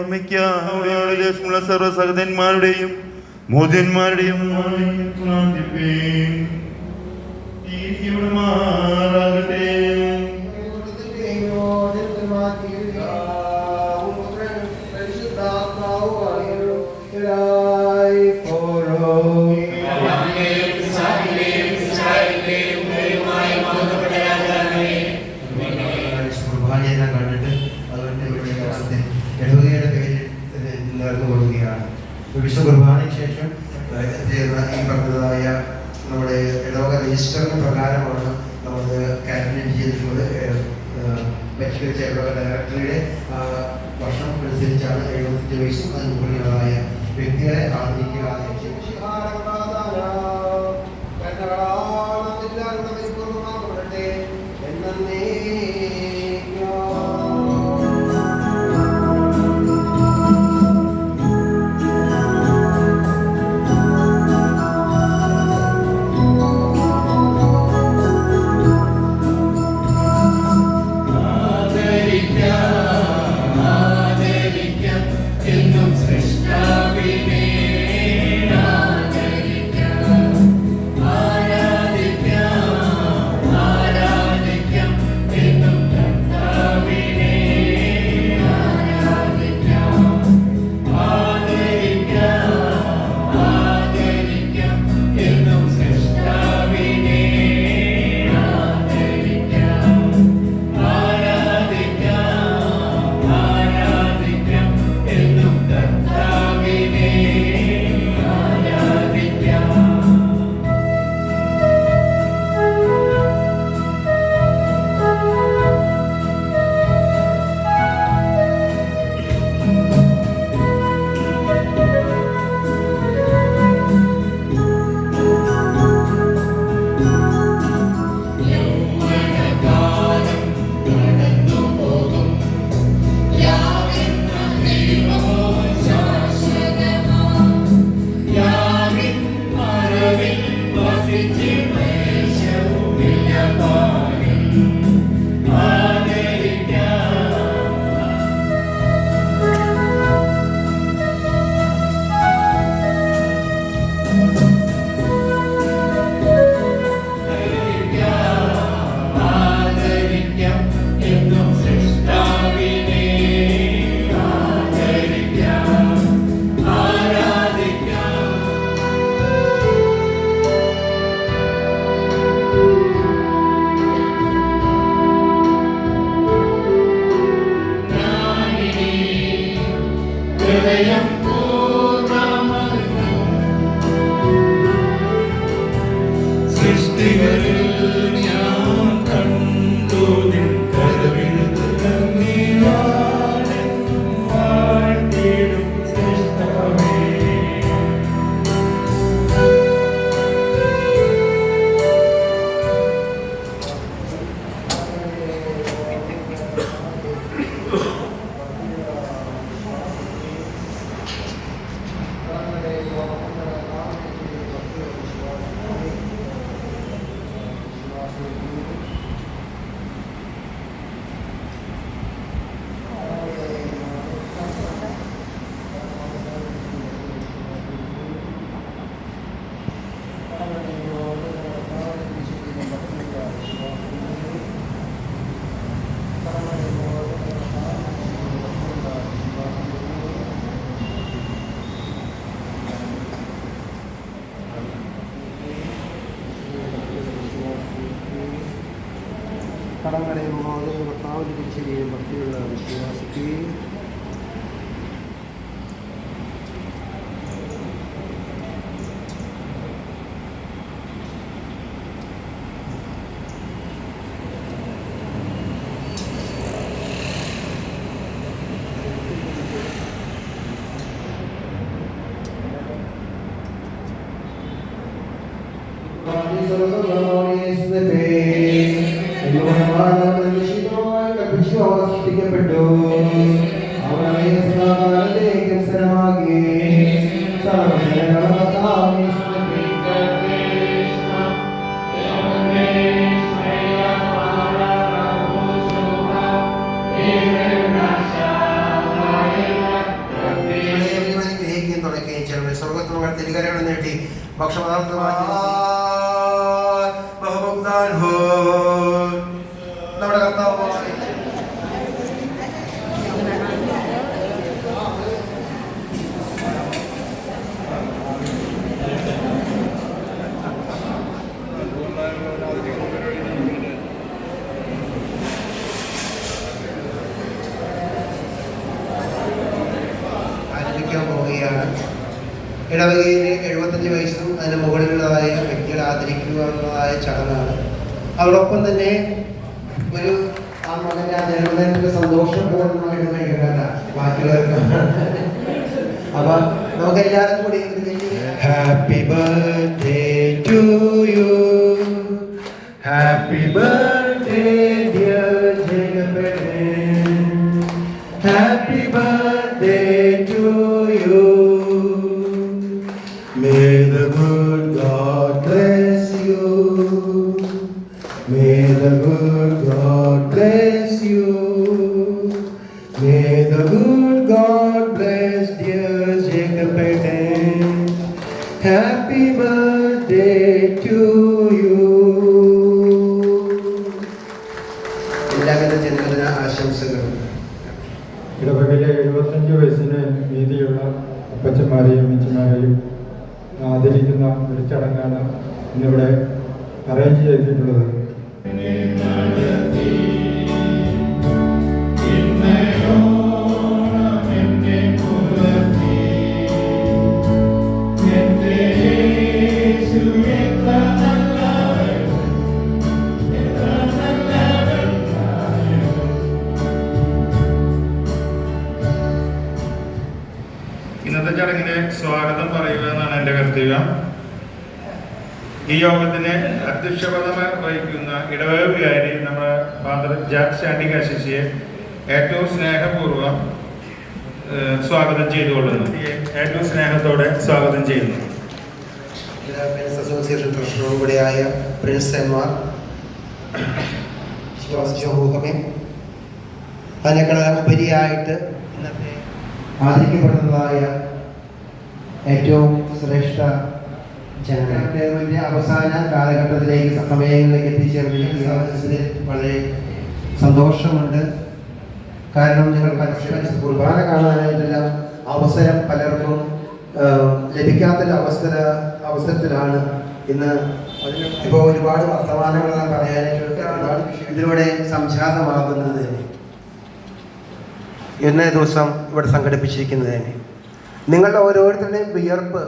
ഓർമ്മിക്കാവുന്ന ദേശമുള്ള സർവ്വസഹോദരന്മാരുടെയും മോചന്മാരുടെയും മാറാകട്ടെ. വിശുദ്ധ കുർബാനയ്ക്ക് ശേഷം ഈ പറഞ്ഞതായ നമ്മുടെ ഇടവക രജിസ്റ്ററിന് പ്രകാരമാണ് നമ്മൾ കാൽക്കുലേറ്റ് ചെയ്തിട്ടുള്ളത്. പരിഷ്കരിച്ച ഇടവക ഡയറക്ടറിയുടെ വർഷം അനുസരിച്ചാണ് 75 വയസ്സും അതിന് മുകളിലുള്ളതായ വ്യക്തികളെ ആദരിക്കുക. കടങ്ങളെയും മോഹവും കർത്താവിൻ്റെ തിരിച്ചറിയും ഭക്തിയുള്ള വിശ്വാസിക്ക് സൃഷ്ടിക്കപ്പെട്ടു പ്രാർത്ഥിക്കുകയും ചെയ്യണം. സ്വർഗത്തിൽ തിരികരകൾ നീട്ടി ഭക്ഷണപദാർത്ഥമായി നമ്മുടെ കർത്താവ് ഇടവകയിലെ 75 വയസ്സും അതിന് മുകളിലുള്ളതായ വ്യക്തികളെ ആദരിക്കുക എന്നതായ ചടങ്ങാണ്. അതോടൊപ്പം തന്നെ ഒരു ആ മകൻ്റെ ആ ജന്മദിനത്തിൻ്റെ സന്തോഷപൂർണ്ണമായിട്ട് കഴിക്കണ്ട ബാക്കിയുള്ളവർക്ക്. അപ്പൊ നമുക്ക് എല്ലാവരും കൂടി happy birthday to you, happy birthday dear Jagapathi, happy birthday to you. May the good God bless you. May the good God bless you. May the good God bless dear Jacob Eden. Happy birthday to you. എല്ലാവിധ ജന്മദിന ആശംസകളും. ഇടവകയിലെ 75 വയസ്സിന് നീതിയുള്ള അപ്പച്ചന്മാരെയും അമ്മച്ചന്മാരെയും ആദരിക്കുന്ന ഒരു ചടങ്ങാണ് ഇന്നിവിടെ അറേഞ്ച് ചെയ്തിട്ടുള്ളത്. ഇന്നത്തെ ചടങ്ങിന് സ്വാഗതം പറയുക എന്നാണ് എൻ്റെ കർത്തവ്യം. ഈ യോഗത്തിന് അധ്യക്ഷപദം വഹിക്കുന്ന ഇടവക വികാരി നമ്മുടെ ഫാദർ ജാക്ക് സ്റ്റാൻഡിംഗ് അസിസിയെ ഏറ്റവും സ്നേഹപൂർവ്വം സ്വാഗതം ചെയ്തുകൊള്ളുന്നു. ഏറ്റവും സ്നേഹത്തോടെ സ്വാഗതം ചെയ്യുന്നു. അസോസിയേഷൻ ട്രഷററും കൂടിയായ പ്രിൻസ് എൻമാർ സമൂഹമേ, അതിനേക്കാൾ ഉപരിയായിട്ട് ഇന്നത്തെ ആദരിക്കപ്പെടുന്നതായ ഏറ്റവും ശ്രേഷ്ഠ ജനങ്ങളുടെ അവസാന കാലഘട്ടത്തിലേക്ക് സമയങ്ങളിലേക്ക് എത്തിച്ചേർന്നതിൽ വളരെ സന്തോഷമുണ്ട്. കാരണം നിങ്ങൾ പരസ്പരം കുർബാന കാണാനായിട്ടെല്ലാം അവസരം പലർക്കും ലഭിക്കാത്തൊരു അവസരത്തിലാണ് ഇന്ന്. ഇപ്പോൾ ഒരുപാട് വർത്തമാനങ്ങളെല്ലാം പറയാനായിട്ട് ഇതിലൂടെ സംജാതമാകുന്നത് ഇന്നേ ദിവസം ഇവിടെ സംഘടിപ്പിച്ചിരിക്കുന്നത് തന്നെ. നിങ്ങളുടെ ഓരോരുത്തരുടെയും വിയർപ്പ്,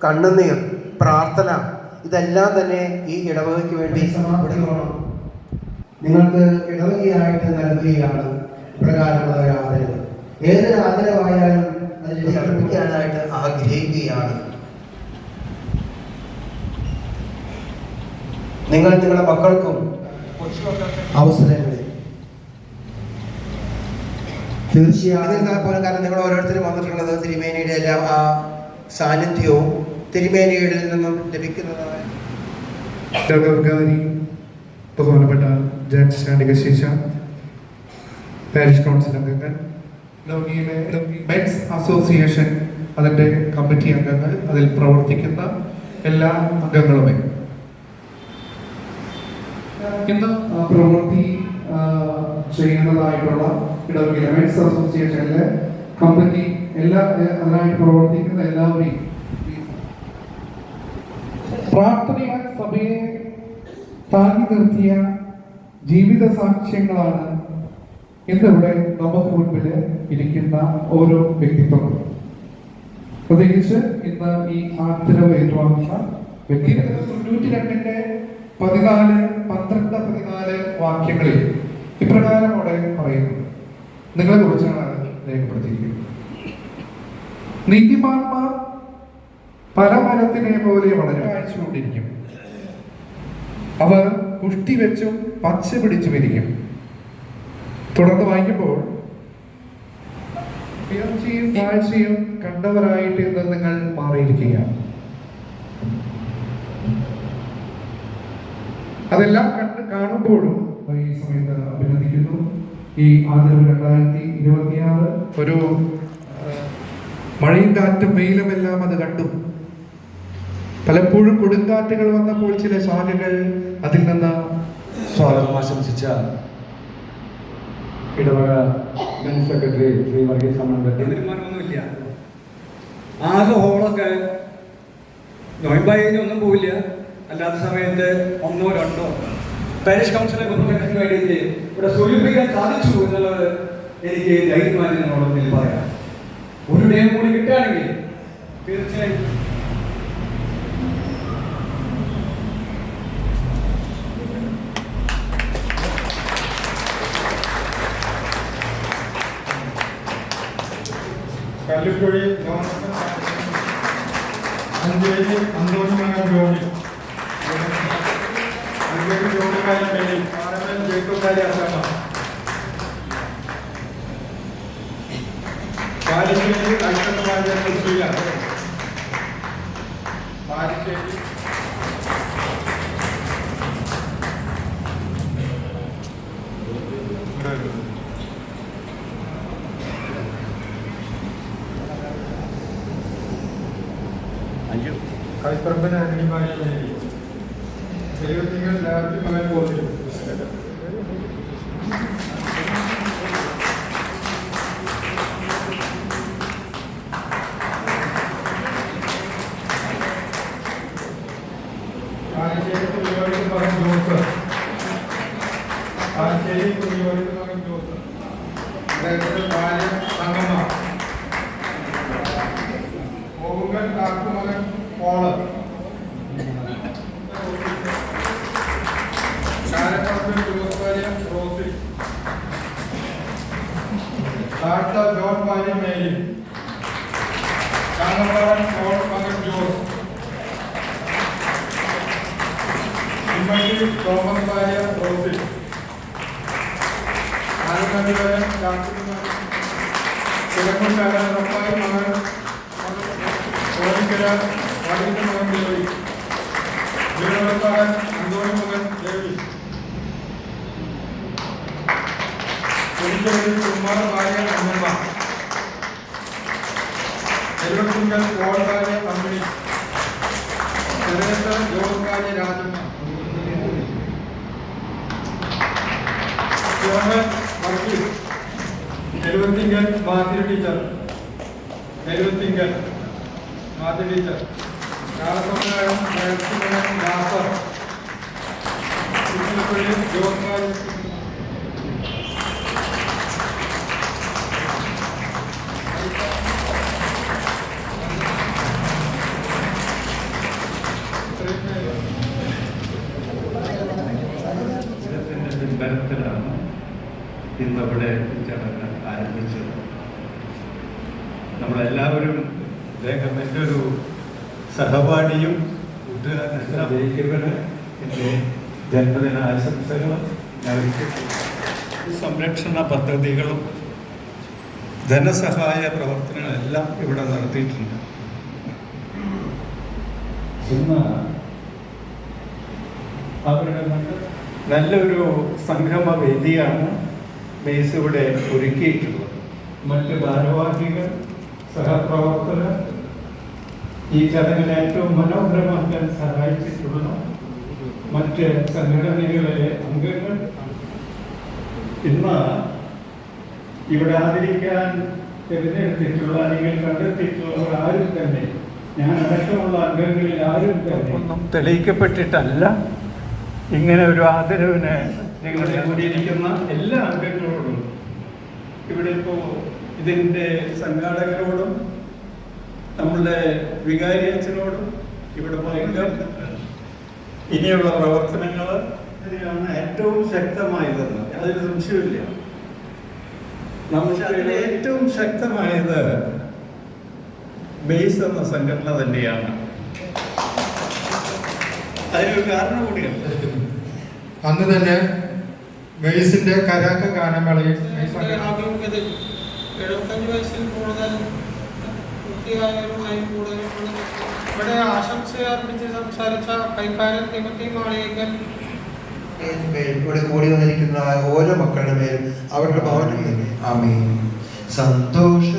കണ്ണുനീർ, പ്രാർത്ഥന ഇതെല്ലാം തന്നെ ഈ ഇടവകയ്ക്ക് വേണ്ടി നിങ്ങൾക്ക് ഇടവകയായിട്ട് നൽകുകയാണ് ഇപ്രകാരമുള്ള ഒരു ആദരവ്. ഏതൊരു ആദരവായാലും അതിൽ അർപ്പിക്കാനായിട്ട് ആഗ്രഹിക്കുകയാണ്. നിങ്ങൾ നിങ്ങളുടെ മക്കൾക്കും അവസരങ്ങളിൽ തീർച്ചയായും പോലും, കാരണം നിങ്ങൾ ഓരോരുത്തരും വന്നിട്ടുള്ളത് തിരുമേനിയുടെ എല്ലാം ആ സാന്നിധ്യവും തിരുമേനിയുടെ നിന്നും ലഭിക്കുന്നതായ ബഹുമാനപ്പെട്ട ജാക്ക് സ്റ്റാൻഡിംഗ് അസിസ, പാരിഷ് കൗൺസിൽ അംഗങ്ങൾ, ലൗകിയിലെ മെൻസ് അസോസിയേഷൻ അതിൻ്റെ കമ്മിറ്റി അംഗങ്ങൾ, അതിൽ പ്രവർത്തിക്കുന്ന എല്ലാ അംഗങ്ങളുമേ, ഇന്ന് പ്രവൃത്തി ചെയ്യുന്നതായിട്ടുള്ള ഇടവകയിലെ മെൻസ് അസോസിയേഷനിലെ കമ്മിറ്റി അതിനായിട്ട് പ്രവർത്തിക്കുന്ന എല്ലാവരെയും പ്രാർത്ഥനയാൽ സഭയെ താങ്ങി നിർത്തിയ ജീവിത സാക്ഷ്യങ്ങളാണ് ഇന്നിവിടെ നമുക്ക് മുൻപിൽ ഇരിക്കുന്ന ഓരോ വ്യക്തിത്വങ്ങളും. പ്രത്യേകിച്ച് ഇന്ന് ഈ ആദരവ് ഏറ്റുവാങ്ങുന്ന വ്യക്തി 92-ന്റെ 14, 12, 14 വാക്യങ്ങളിൽ ഇപ്രകാരം അവിടെ പറയുന്നു. നിങ്ങളെ കുറിച്ചാണ് രേഖപ്പെടുത്തിയിരിക്കുന്നത്. നീതിമാന്മാർ പരമരത്തിനെ പോലെ വളരെ കാഴ്ചകൊണ്ടിരിക്കും. അവർ പുഷ്ടി വെച്ചും പച്ച പിടിച്ചും ഇരിക്കും. തുടർന്ന് വായിക്കുമ്പോൾ ഉയർച്ചയും താഴ്ചയും കണ്ടവരായിട്ട് ഇന്ന് നിങ്ങൾ മാറിയിരിക്കുകയാണ്. അതെല്ലാം കാണുമ്പോഴും ഈ സമയത്ത് അഭിനന്ദിക്കുന്നു. ഈ ആദരവ് 2026 ഒരു മഴയും കാറ്റും വെയിലും എല്ലാം അത് കണ്ടു. പലപ്പോഴും കൊടുങ്കാറ്റുകൾ വന്നപ്പോൾ ചില ശാഖകൾ അതിൽ നിന്ന് സ്വാഗതം ആശംസിച്ച ഇടവക മെൻ സെക്രട്ടറി ശ്രീ വർഗീസ് അമ്മയുടെ തീരുമാനമൊന്നുമില്ല. ആകെ ഹോളൊക്കെ നോയമ്പായി ഒന്നും പോവില്ല. അല്ലാത്ത സമയത്ത് 1 or 2 പാരിഷ് കൗൺസിലെ ബന്ധുക്കൾക്ക് വേണ്ടിയിട്ട് ഇവിടെ സൂചിപ്പിക്കാൻ സാധിച്ചു എന്നുള്ളത് എനിക്ക് ധൈര്യമായി നിങ്ങളോടൊന്നിൽ പറയാം. ഒരു ഡേ കൂടി കിട്ടുകയാണെങ്കിൽ തീർച്ചയായും കല്ലുക്കുഴി അഞ്ചേരി അന്തോണി മകൻ ജോണി അഞ്ചേരി ജോണിക്കാരൻ വേണ്ടി പാറമേൽ ജേക്കബാരി അസമ പാലിശ്ശേരി അയ്യപ്പമാരുടെ സുശീല പാലിശ്ശേരി കളിപ്പറമ്പിന് അഗ്നിമാരി ദൈവത്തിങ്ങൾ ലാർജ് മകൻ പോലും ആലശ്ശേരി കുഞ്ഞോടിക്ക് മകൻ ജോസ് ആലശ്ശേരി കുഞ്ഞോടിക്ക് മകൻ ജോസ് അദ്ദേഹത്തിന്റെ ഭാര്യ തങ്കമ്മ ഓവുങ്കൽ കാക്കുമകൻ പോള് കാരപ്പറമ്പിൽ ജോസ് ഭാര്യ റോസി കാട്ട ജോൺ ഭാര്യ മേരി കാങ്ങപ്പാടൻ പോൾ മകൻ ജോസ് ഇമ്മട്ടി തോമസ് ഭാര്യ റോസി ആലമതിവരൻ കാക്കുമകൻ കിഴക്കുണ്ടാകാൻ ഉറപ്പായി മകൻ ഓടിക്കര വാടിക്കൽ മകൻ ദേവി വീരവളക്കാരൻ അന്തോണി മകൻ ദേവി ഒരിക്കലിൽ കുമാര ഭാര്യ അമ്മമ്മ എഴുപത്തിങ്കൽ പോൾ ഭാര്യ അമ്മിണി ചെറുകത്തരം ജോസ് ഭാര്യ രാജമ്മ വർഗീസ് എഴുപത്തിങ്കൽ മാത്യു ടീച്ചർ എഴുപത്തിങ്കൽ മാത്യു ടീച്ചർ കാലസമയം നാസർ ജോസ് ഭാര്യ ബലത്തിലാണ് ഇന്നിവിടെ ചടങ്ങ് ആരംഭിച്ചത്. നമ്മളെല്ലാവരും അദ്ദേഹം എൻ്റെ ഒരു സഹപാഠിയും കൂട്ടുകാരനെല്ലാം എൻ്റെ ജന്മദിന ആശംസകളും സംരക്ഷണ പദ്ധതികളും ധനസഹായ പ്രവർത്തനങ്ങളെല്ലാം ഇവിടെ നടത്തിയിട്ടുണ്ട്. ഇന്ന് അവരുടെ നല്ലൊരു സംഗമ വേദിയാണ് ബേസ് ഇവിടെ ഒരുക്കിയിട്ടുള്ളത്. മറ്റ് ഭാരവാഹികൾ, സഹപ്രവർത്തകർ ഈ ചടങ്ങിൽ ഏറ്റവും മനോഹരമാക്കാൻ സഹായിച്ചിട്ടുള്ള മറ്റ് സംഘടനകളിലെ അംഗങ്ങൾ, ഇന്ന് ഇവിടെ ആദരിക്കാൻ തിരഞ്ഞെടുത്തിട്ടുള്ള അല്ലെങ്കിൽ കണ്ടെത്തിയിട്ടുള്ളവർ ആരും തന്നെ, ഞാൻ അടക്കമുള്ള അംഗങ്ങളിൽ ആരും തന്നെ ഒന്നും തെളിയിക്കപ്പെട്ടിട്ടല്ല ഇങ്ങനെ ഒരു ആദരവിന് ഞങ്ങളെ കൂടിയിരിക്കുന്ന എല്ലാ അംഗങ്ങളോടും, ഇവിടെ ഇപ്പോൾ ഇതിൻ്റെ സംഘാടകരോടും നമ്മളുടെ വികാരി അച്ഛനോടും ഇവിടെ പറയുന്നത് ഇനിയുള്ള പ്രവർത്തനങ്ങൾ ഇതിനാണ് ഏറ്റവും ശക്തമായതെന്ന് അതിൽ സംശയമില്ല. നമുക്ക് അതിൽ ഏറ്റവും ശക്തമായത് ബേസ് എന്ന സംഘടന തന്നെയാണ്. അതിനൊരു കാരണം കൂടിയുണ്ട്. അന്ന് തന്നെ ബേസിന്റെ കരാക്ക ഗാനമേളയിൽ 75 വയസ്സിൽ കൂടുതൽ പൂർത്തിയായവരുമായി കൂടുതലുള്ള ഇവിടെ ആശംസ അർപ്പിച്ച് സംസാരിച്ച കൈക്കാരൻ തിമത്തി മാളിയേക്കൽ ഇവിടെ കൂടി വന്നിരിക്കുന്ന ഓരോ മക്കളുടെ പേരും അവരുടെ ഭവനം ആമീൻ. സന്തോഷ